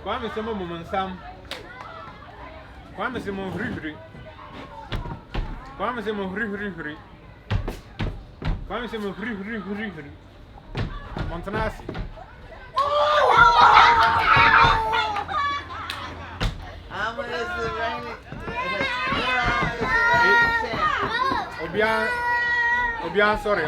Kwame se mo Sam. Kwame se mo hri. Kwame se mo hri. Kwame se mo hri. Montanasi. Obian sorry.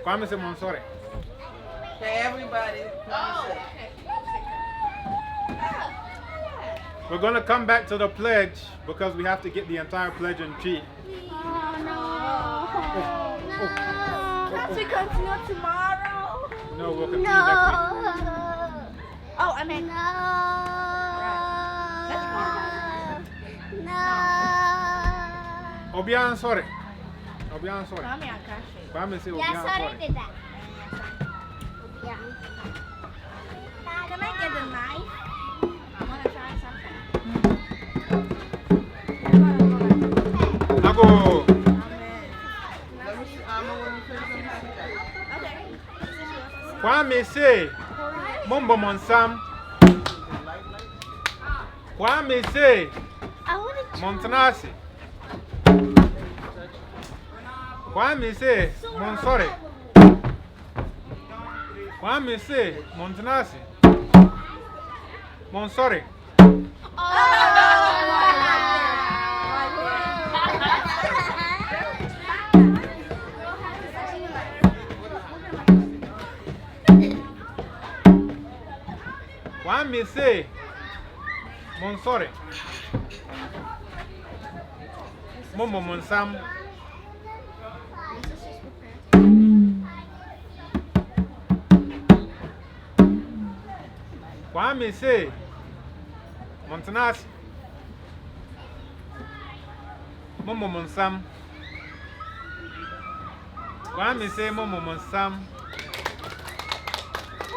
Kwame se mon sorry. Everybody. We're going to come back to the pledge because we have to get the entire pledge in G. Oh, no. Can't we continue tomorrow? No, we'll continue next week. Oh, I mean. No. Obian sorry. Kwame Kwame say Yeah, Obian sorry sorry. did that. Yeah. Can I get a knife? I want to try something. Nago. Okay. Kwame say Mumbo Monsam. Kwame say I want to Montanasi. Kwame say Monsore. Kwame say Montanasi. Monsore. Kwame say Monsore. Momo Monsam. Kwame say Montanasi. Momo Monsam. Kwame say Momo Monsam.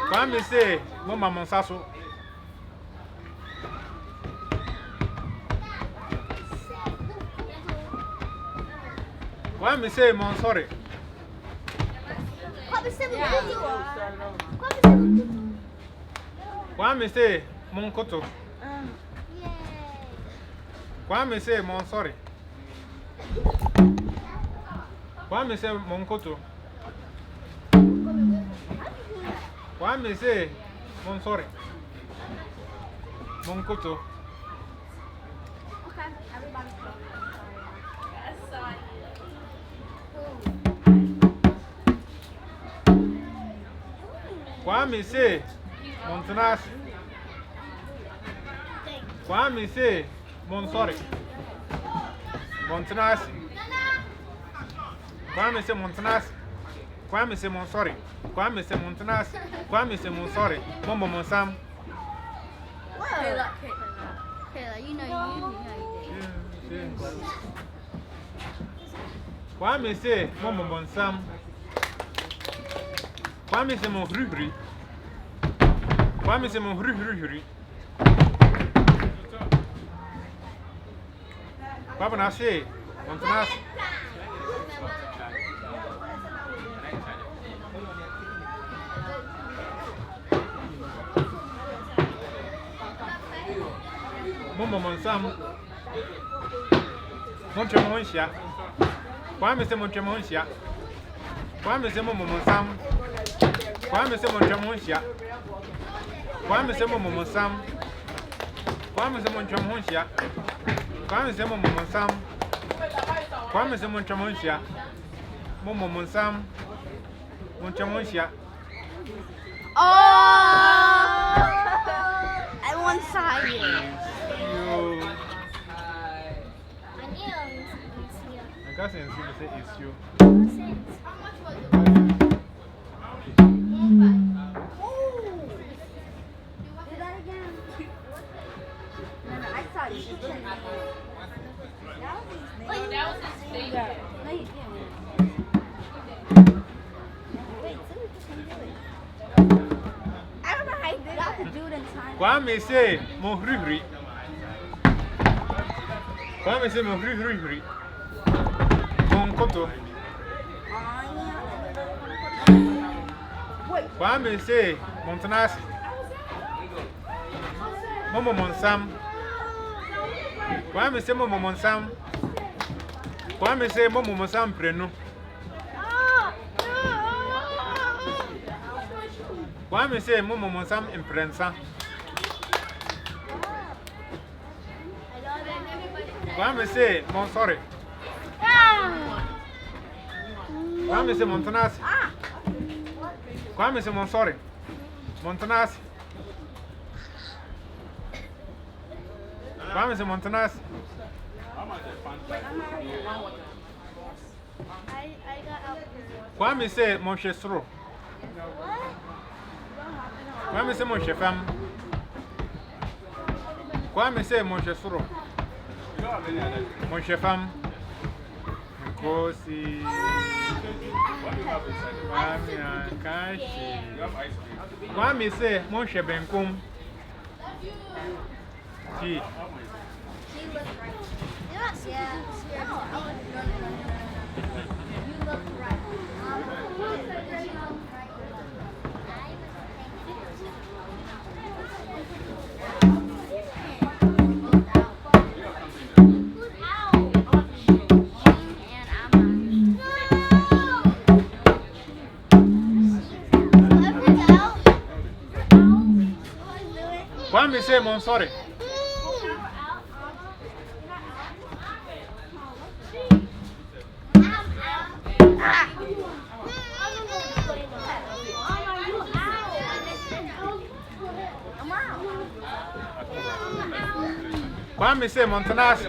Kwame say Mama Monsaso. Kwame say Monsore. Kwame say Monkoto. Kwame say Monsore. Kwame say Monkoto. Kwame say Monsore. Monkoto. Okay, everybody. Kwame say Montanasi. Kwame say Monsore. Montanasi. Kwame say Montanasi. Kwame say Monsore. Kwame say Montanasi. Kwame say Monsore. Momo Monsam. Kayla, you know you did. Kwame say Momo Monsam. Kwame say Mon hri. Kwame say Mon hri. Papa na say Montanasi. Momo Monsam. Montre Monshia. Kwame say Montre Monshia. Kwame say Momo Monsam. Kwame say Montre Monshia. Kwame say Momo Monsam. Kwame say Montre Monshia. Kwame say Momo Monsam. Kwame say Montre Monshia. Momo Monsam. Montre Monshia. Oh! I want science. I can't say it's you. Kwame say Mon hri. Kwame say Mon hri. Monkoto. Kwame say Montanas Momo Monsam. Kwame say Momo Monsam. Kwame say Momo Monsam Prenu. Kwame say Momo Monsam Imprensa. Kwame say Mon sorry. Kwame say Montanas. Kwame say Mon sorry. Montanas. Kwame say Montanas. Kwame say Mon Chesro. Kwame say Mon Chefam. Kwame say Mon Chesro. Mon Chefam. Kosi. Kwame Ankashi. Kwame say Mon Chebenkum. She. Kwame say Mon sorry. Kwame say Montanas.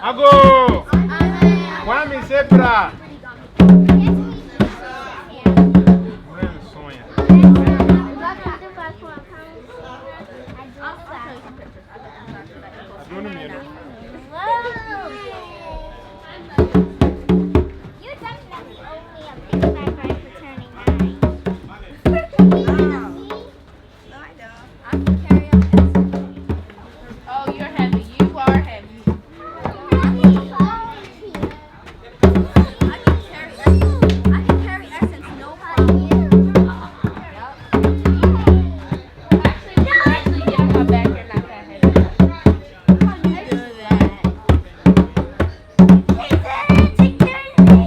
Ago! Kwame Sepra! You're definitely only a big fat guy for turning 9. No, I don't. I can carry up Essence. Oh, you're heavy. You are heavy. I can carry Essence no problem. Actually, yeah, my back, you're not that heavy. How do you do that? I can carry her by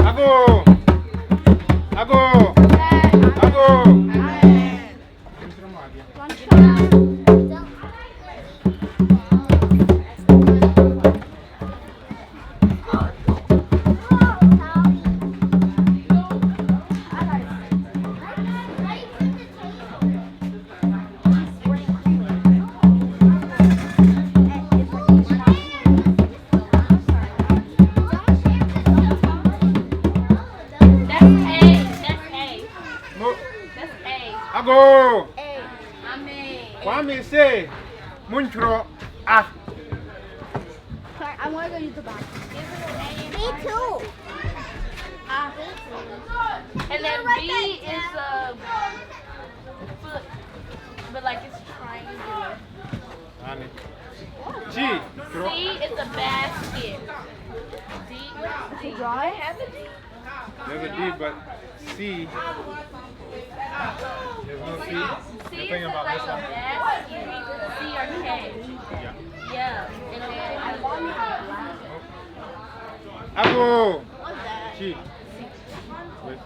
Ago! Ago! Ago! That's A. That's A. No. That's A. Ago! I mean. Kwame say, Munchro. Ah. Sorry, I want to go use the bathroom. Me too. And then B is a foot, but like it's triangular. Ani. G. C is a basket. D. What's D? Do I have a D? There's a D, but C. There's no C. C You're is thinking about like this a one? basket. C or K. Yeah. Yeah. And then it has Ago! what's that? G. Wait.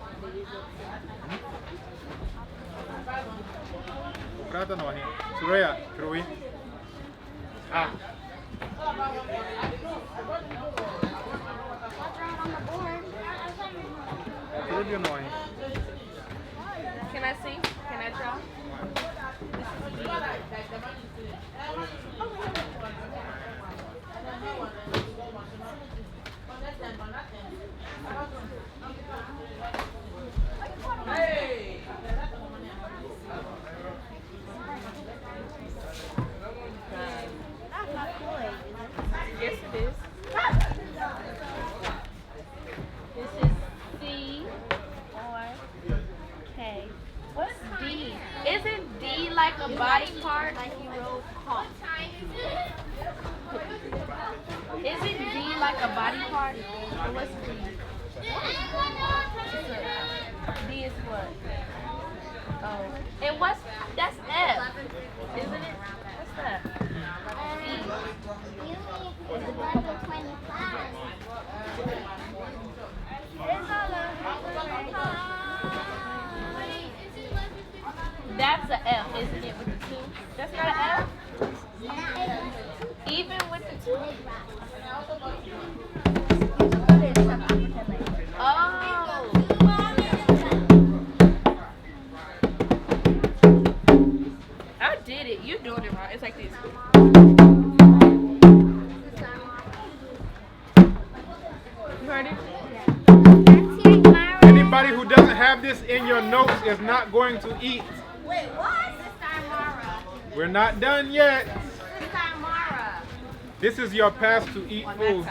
Prata no ahi. Suraya, Krui. Ah. Caribbean no ahi. Can I see? Can I draw? Yes, it is. This is C or K. What's D? Isn't D like a body part? Like you wrote call. Isn't D like a body part? Or what's D? D is what? Oh. And what's, that's F, isn't it? What's that? That's a F, isn't it, with the two? That's not an F? Even with the two? Oh. I did it. You're doing it wrong. It's like this. You heard it? Anybody who doesn't have this in your notes is not going to eat. Wait, what? Sister Mara. We're not done yet. Sister Mara. This is your pass to eat food.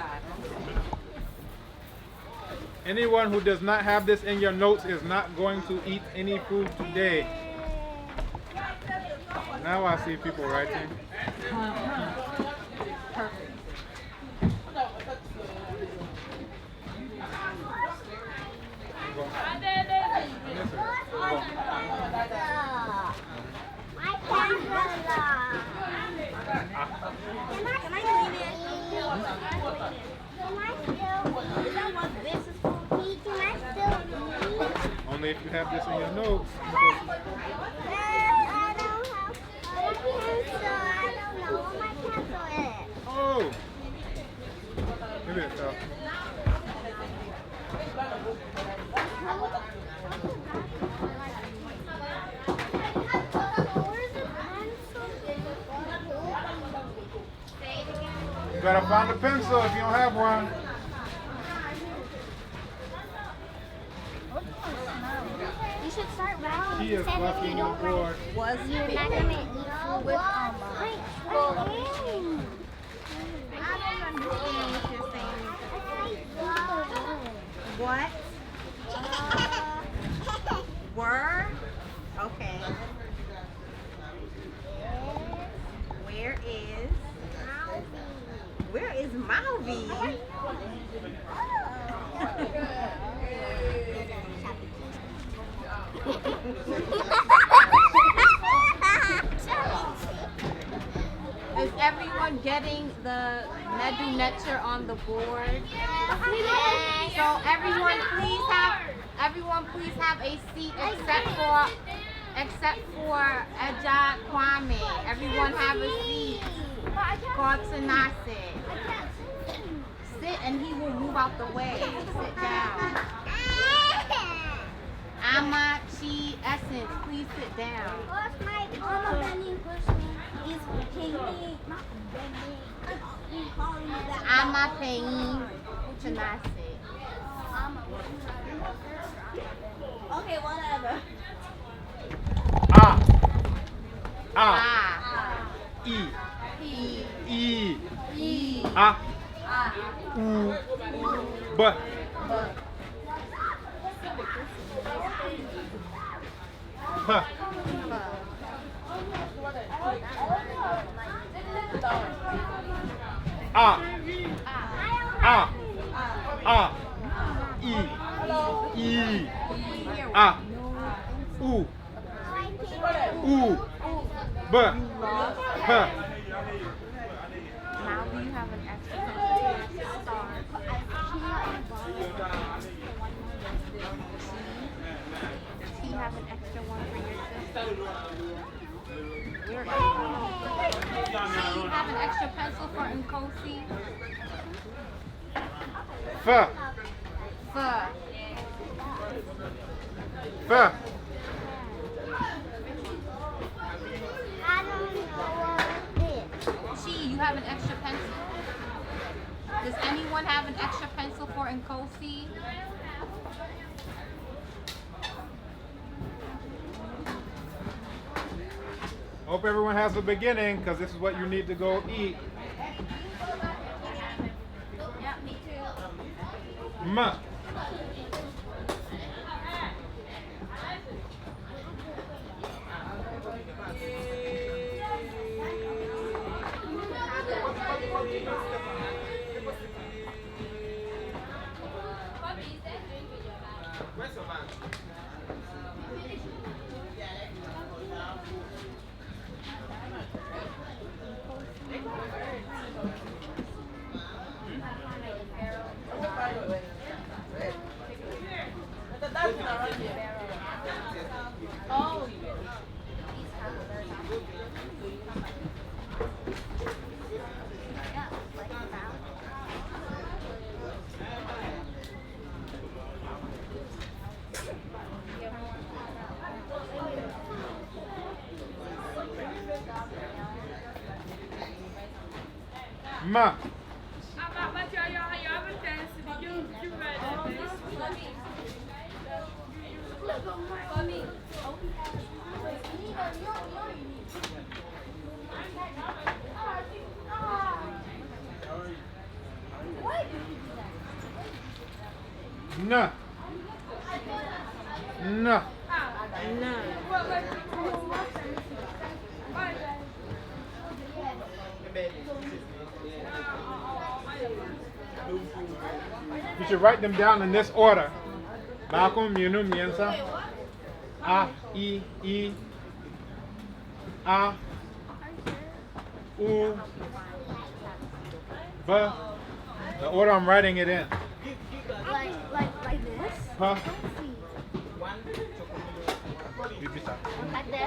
Anyone who does not have this in your notes is not going to eat any food today. Now I see people writing. Only if you have this in your notes. Oh! Look at it, better find a pencil if you don't have one. You should start writing. She is fluffing the board. Was You're not gonna eat food with I don't understand what you're saying. What? Were? Okay. Where is Malvy? Is everyone getting the Medu Netcher on the board? So everyone please have a seat except for Eja Kwame. Everyone have a seat. Called Tanase. Sit and he will move out the way. Sit down. Ama Chi Essence, please sit down. Ama Payne Tanase. Okay, whatever. Now do you have an extra star? Does he have an extra one for your sister? Where is he? Do you have an extra pencil for Nkosi? Fur. Fur. Fur. I don't know what Chi, you have an extra pencil? Does anyone have an extra pencil for Nkosi? Hope everyone has a beginning, because this is what you need to go eat. Yeah, me too. Ma. Ma. No. No. You should write them down in this order. Bakum, Minu, Miensa. A, I, A, U, B. The order I'm writing it in. like this. Huh? Like this.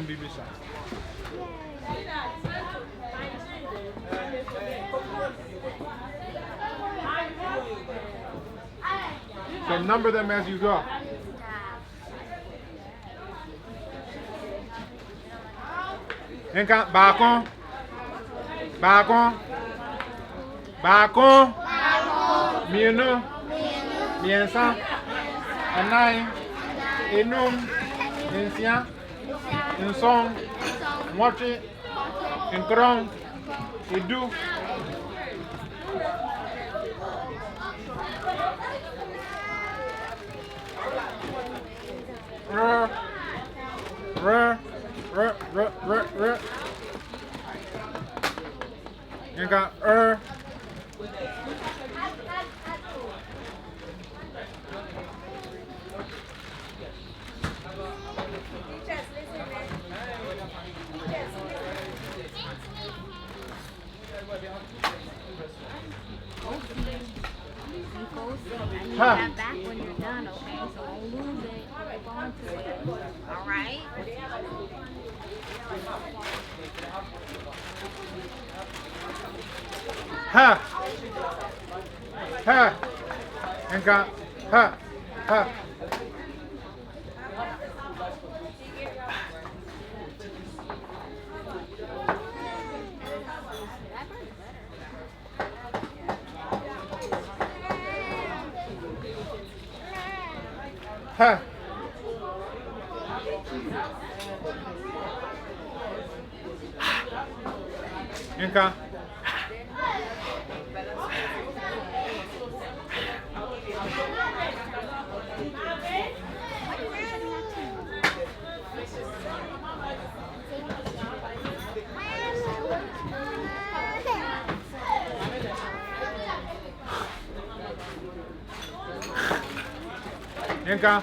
Bibisa. So number them as you go. Back on. Baako. Baako. Mienu. Miensa. Anan. Enum. Nsia. Nson. Nwɔtwe. Nkron. Edu. R. You got That back when you're done, okay? So don't lose it. Hold on to it. All right? ha. Ha. You got ha. Ha. Ha. Inka. Inka.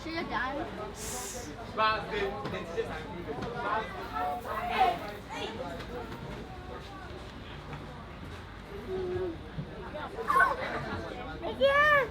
Should have done. Yeah.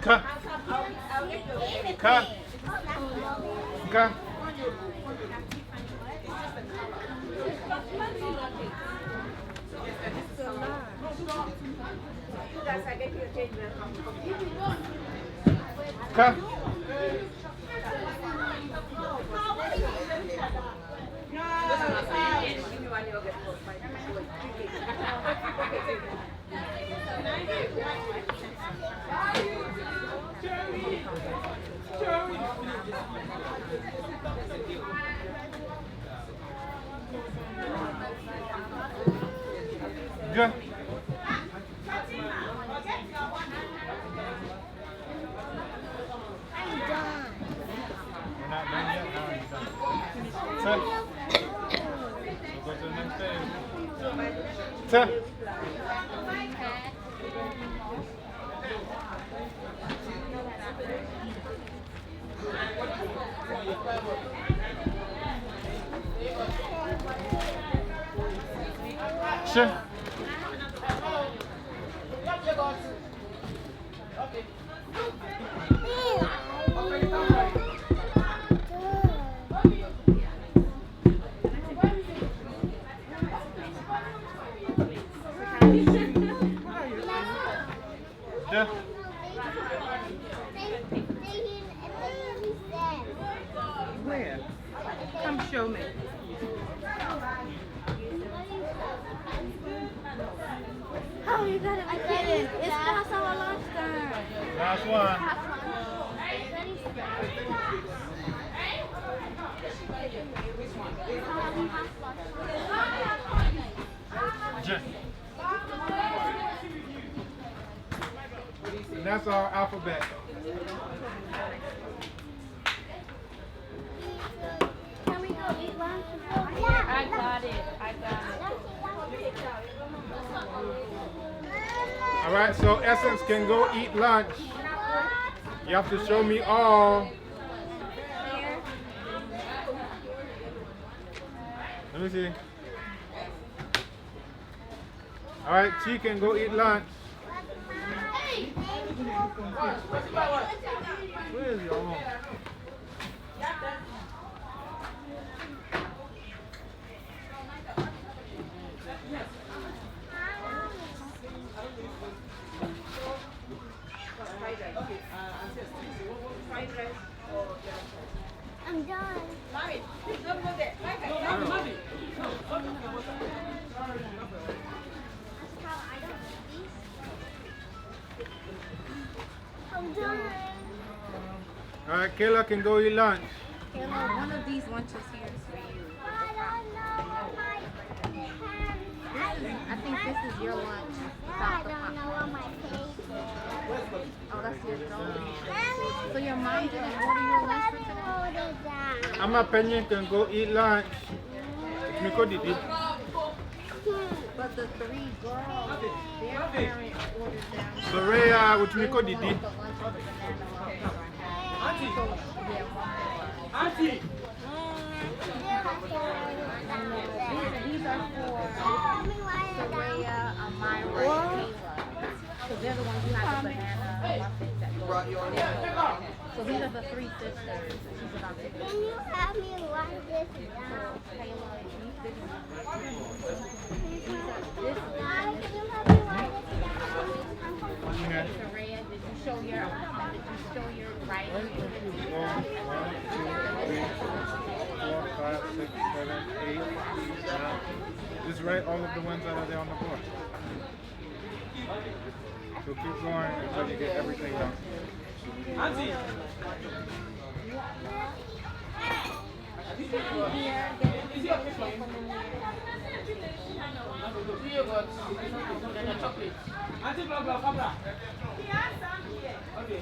Cut. Cut. Cut. Cut. Good. I'm done. We're not done yet. No, you're done. Sit. We'll go to the next stage. Sit. Sit. Yeah. Where? Come show me. Oh, you got it. I didn't. It's past our lunch time. Last one. Just. And that's our alphabet. Can we go eat lunch? I got it. I got it. All right, so Essence can go eat lunch. You have to show me all. Let me see. All right, she can go eat lunch. Where is your home? I'm done. I'm done. All right, Kayla can go eat lunch. Kayla, one of these lunches here is for you. I don't know my pen. I think this is your lunch. I don't know what my page is. Oh, that's your dog. Mommy, So your mom didn't order your lunch for today? hold it down. Ama Penny can go eat lunch. Miko Didi. But the three girls, their parents ordered them. Soraya with Miko Didi. The lunch and the banana muffins. So, yeah, Auntie. these are for Soraya, Amira, and Kayla. So they're the ones who have the banana muffins that go. So these are the three sisters that she's about to Can you help me write this down? Kayla, Mommy, can you help me write this down? Okay. Soraya, did you show your writing? 1, 2, 3, 4, 5, 6, 7, 8, 9. Just write all of the ones that are there on the board. So keep going until you get everything done. Auntie! Auntie, blah, blah, blah, blah. Okay.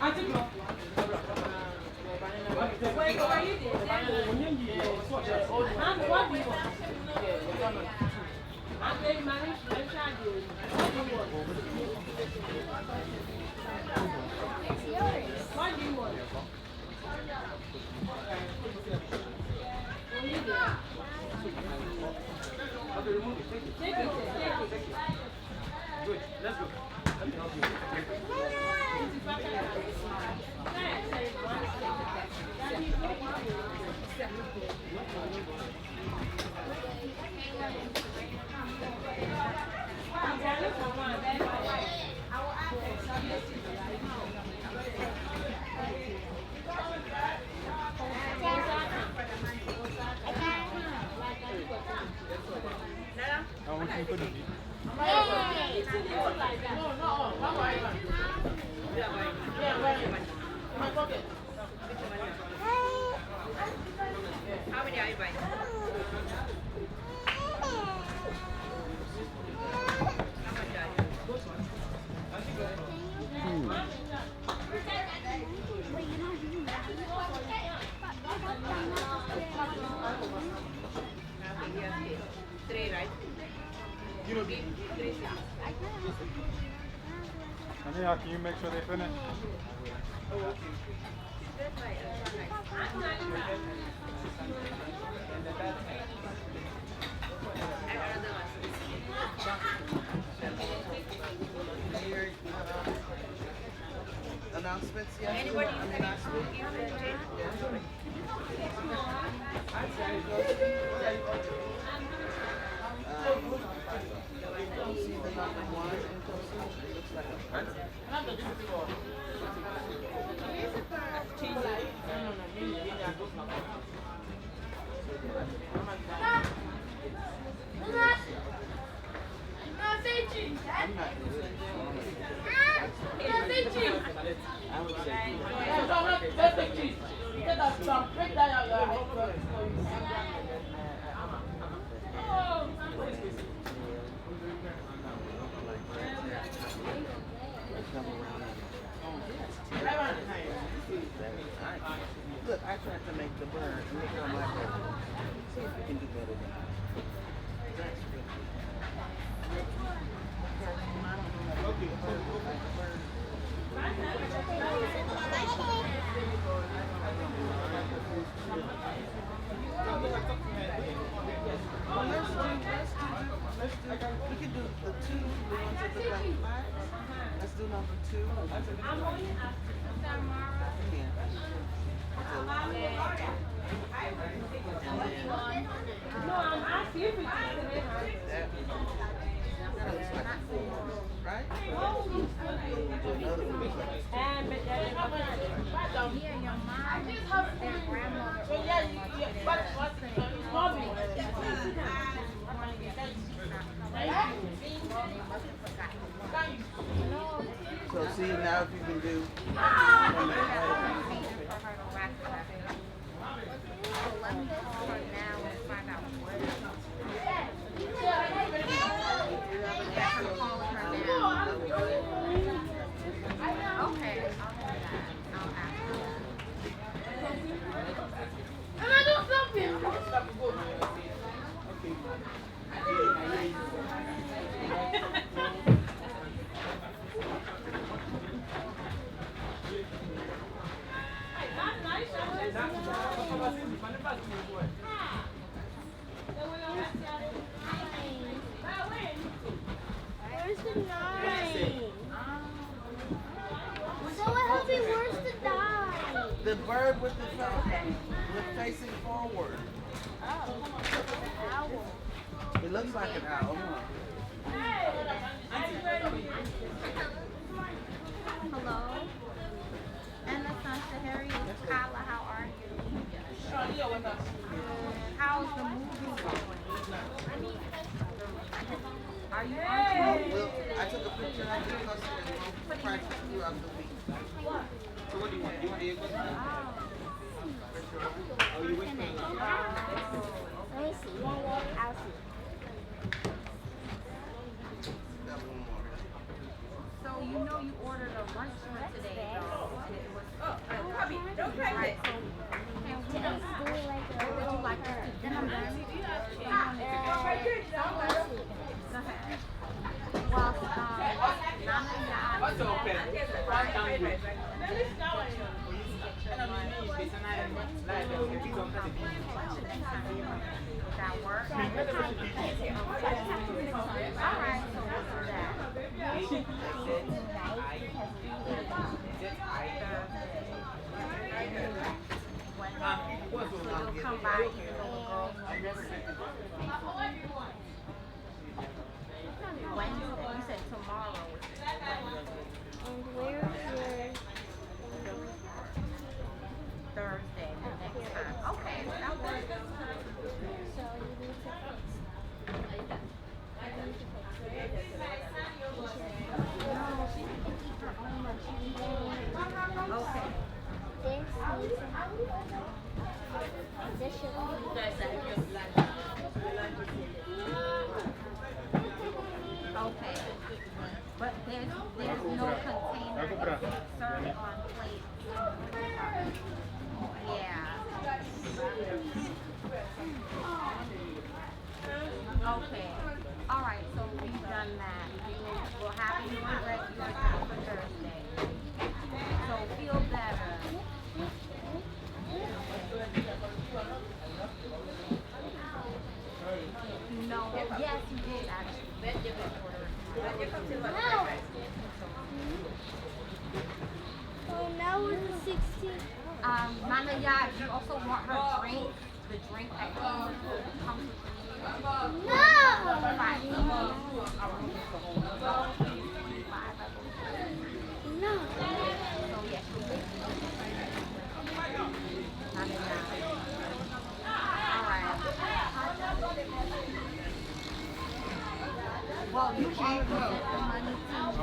Auntie, blah. I want you to put it. How many are you buying? Three, right? Anya, can you make sure they finish? Announcements, yes? Anybody announcement? See the number one in person? It looks like a I'm not good. I would say look, I tried to make the bird look on my bird. See if we can do better than that. That's really good. I don't know how to do a bird look like a bird. Well, we can do the two, the ones that look like flags. Let's do number two. Yeah. No, I'm asking if it's That looks like a four, right? Another one looks like a and Yeah, your mom, their grandmother. So see now if you can do Let me call her now and find out what it is. I'm calling her now. Okay, I'll do that. I'll ask her. Can I do something? Where's the 9? So it helps me, where's the 9? the bird with the facing forward. It looks like an owl. Hello? Anna Santa Kyla, how are you? How's the movie going? Are you on Well, I took a picture of the custard and we'll practice throughout the week. So what do you want? You want to eat with me? Oh, you with me? Let me see. I'll see. Got one more. So you know you ordered a lunch for today, though, and it was Cubby, don't try this. Today's school like what would you like us to do? Well, Nana and that work? All right, so we'll do that. you'll come by even though the girls are missing. Wednesday, you said tomorrow. And where's your Thursday, the next time. Okay, that works. so you need to fix no, she can keep her own lunch. Okay. This should Okay. But there's no container served on plate. Yeah. Okay. All right. So we've done that. We'll have you ready for Thursday. So feel better. No. Yes, you did actually. So now we're the 16th. Mama, yeah, you also want her drink, the drink that comes with the meal. No! 5 people. No. So yes, you did. Mama, yeah. All right. Well, you can get the money too.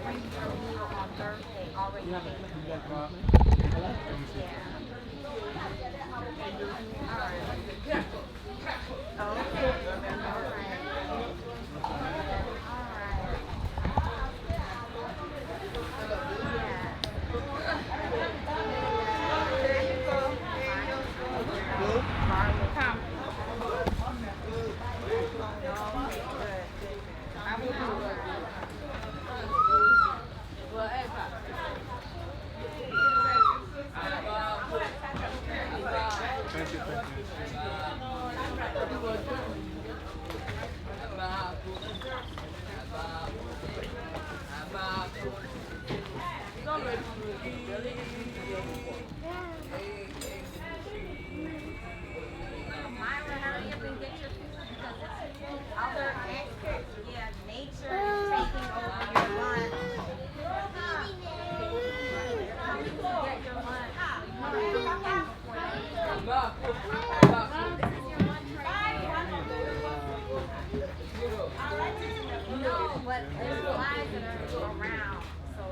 Bring your meal on Thursday already paid. Yeah. All right. Okay. All right. Myra, hurry up and get your food because it's other nature is taking over your lunch. Coming to get your lunch. You want to get before this is your lunch right here. No, but there's flies that are around. So,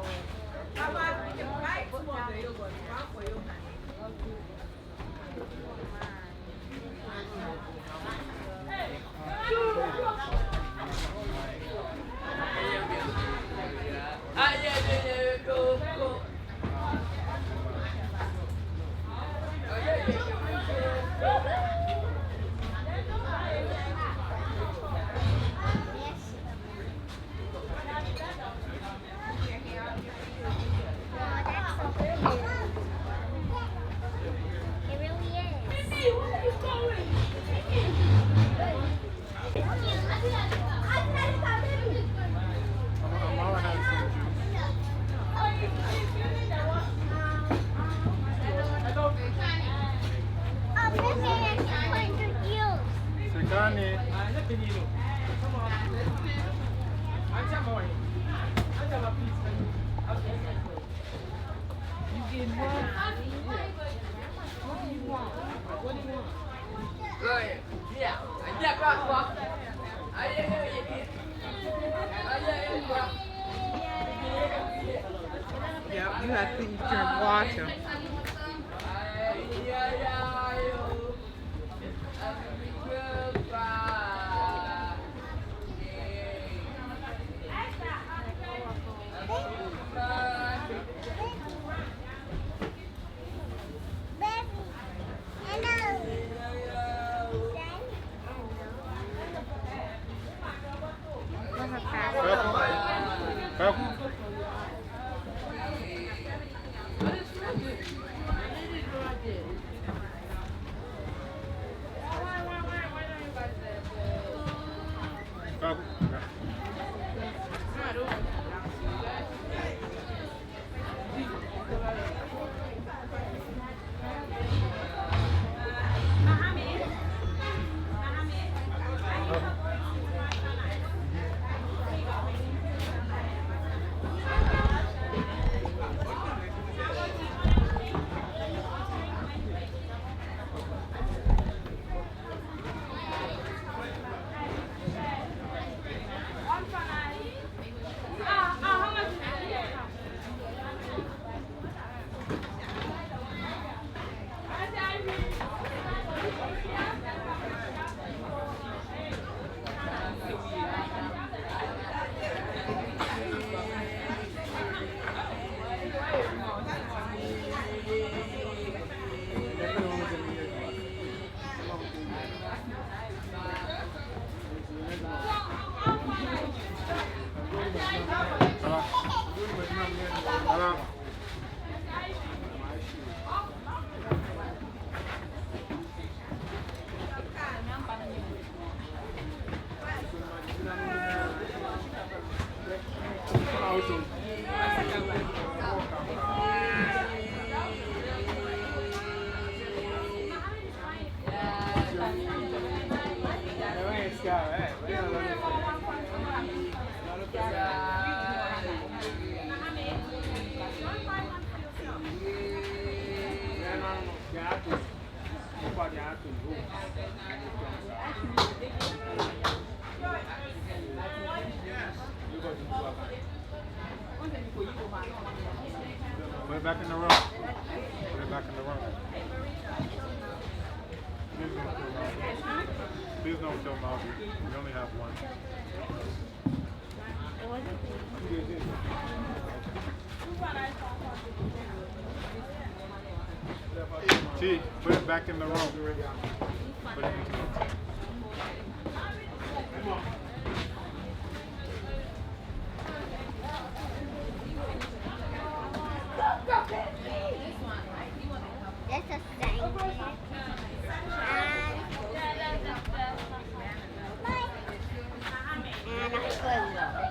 put down your lunch. It really is. Mama has some juice. Oh, this is 100 years. Sekani. Yep, you have to eat your water. Baby, hello. Purple. Purple. also. Put it back in the room. Put it back in the room. Please don't kill Malby. We only have one. T, put it back in the room. Put it in the room. That's a thing. And a pillow.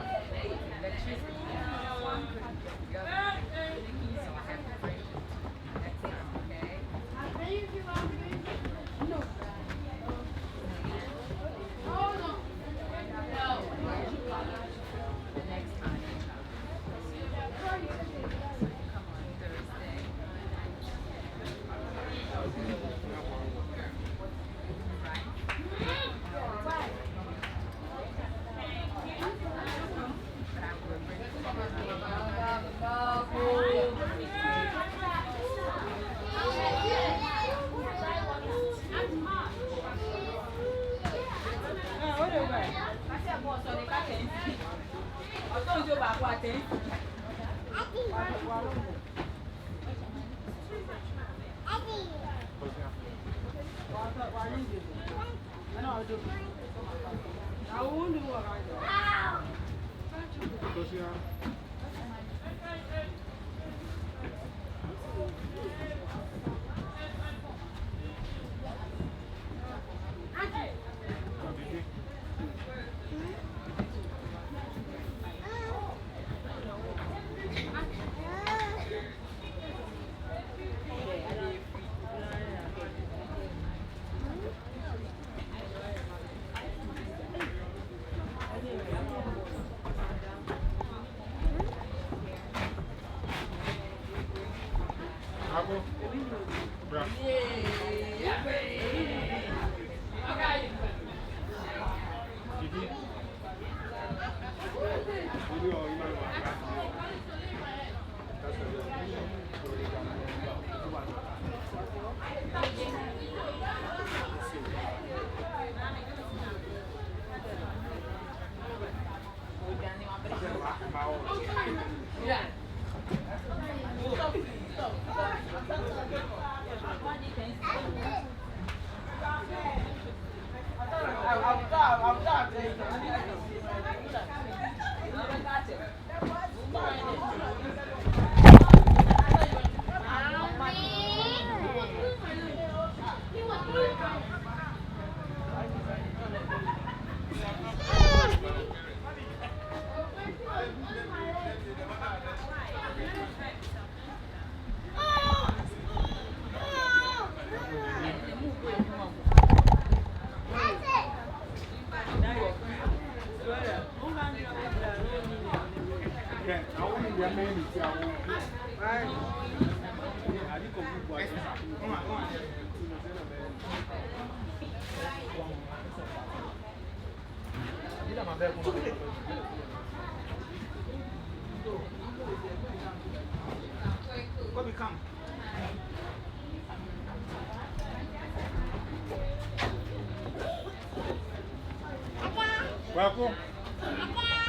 Welcome.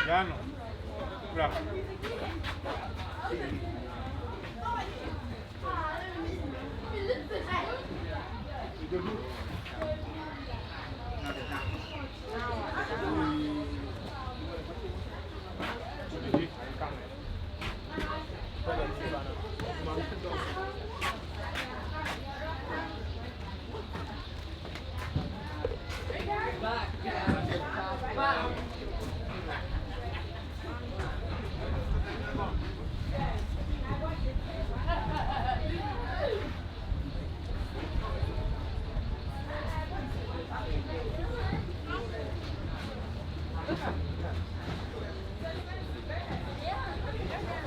Yano. Bra.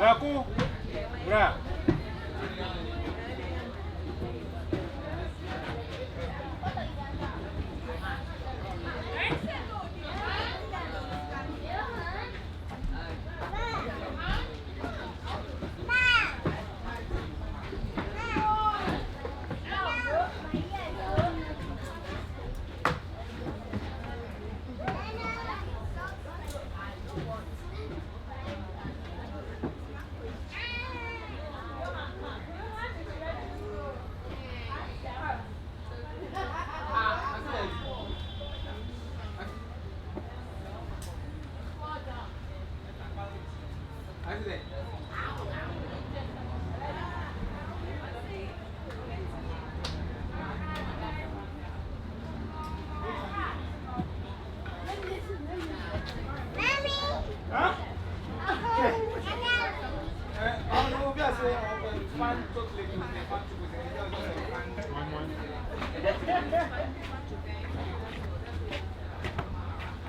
Aku, bra.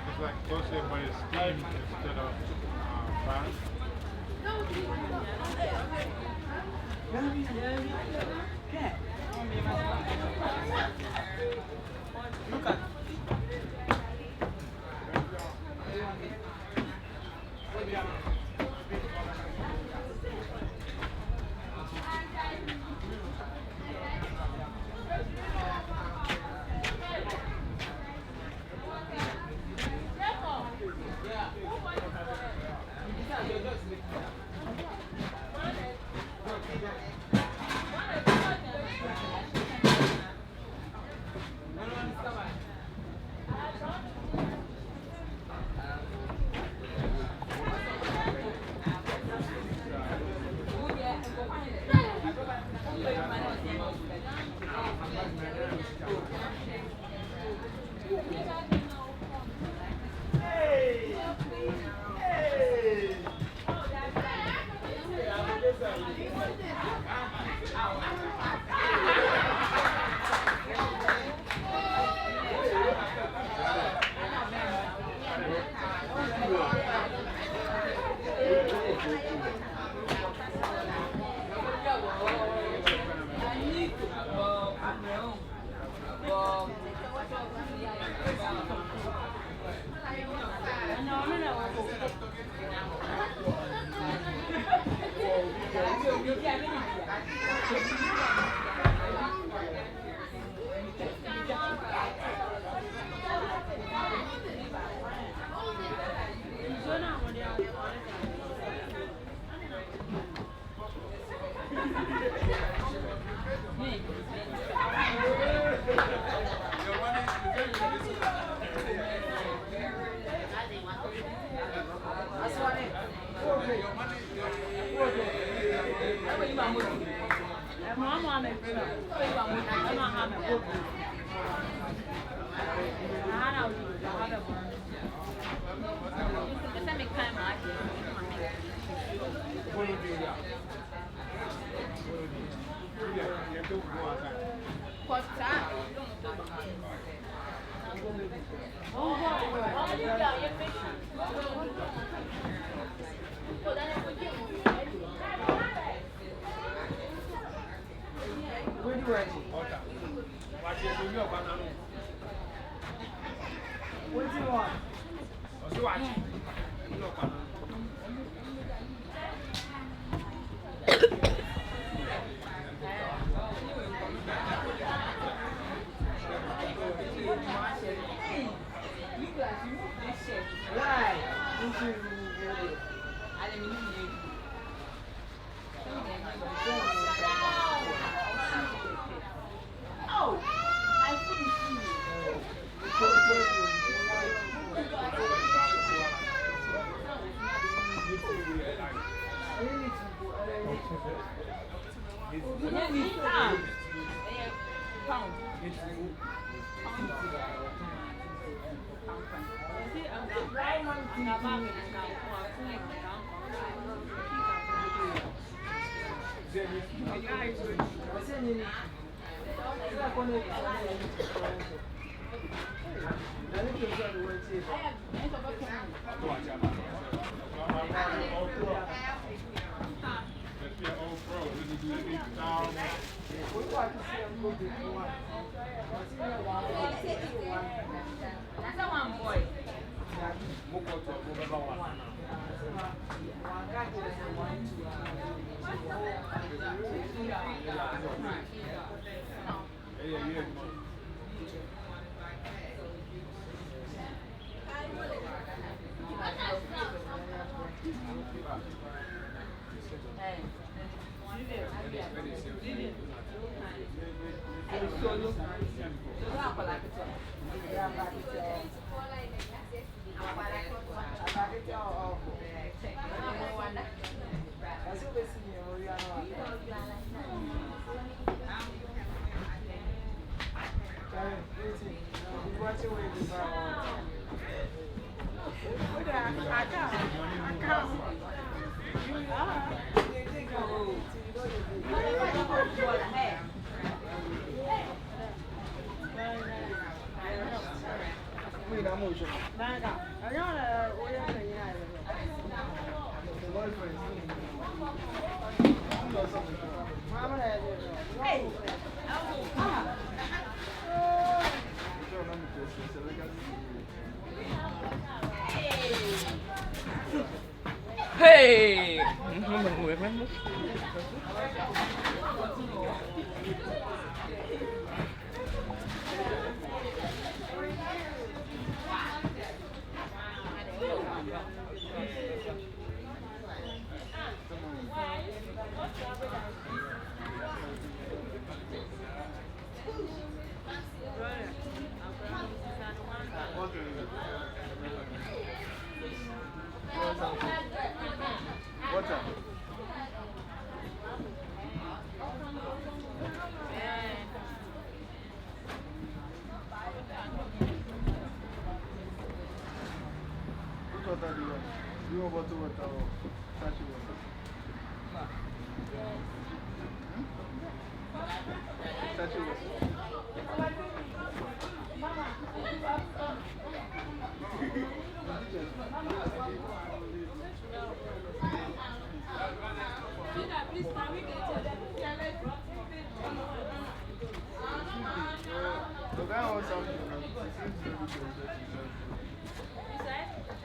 It's like toasted, but it's steamed instead of fried. Look at what do you want? Why? Oh, my food is That's a one boy. Hey! Người quen mất.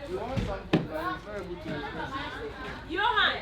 You want something, but it's very good to express it. Johan!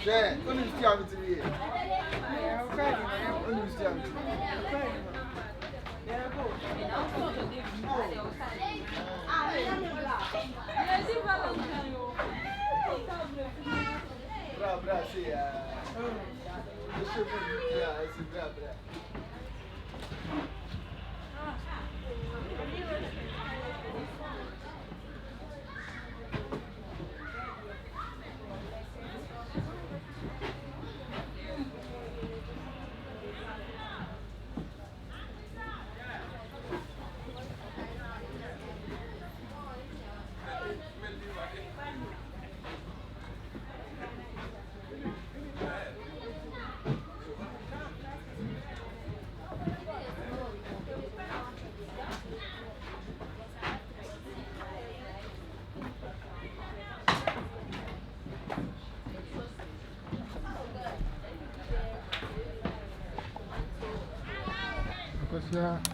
Yeah, only you see how to be. Only you see how to be. Bra, bra, see ya. Yeah, it's bra, bra. Because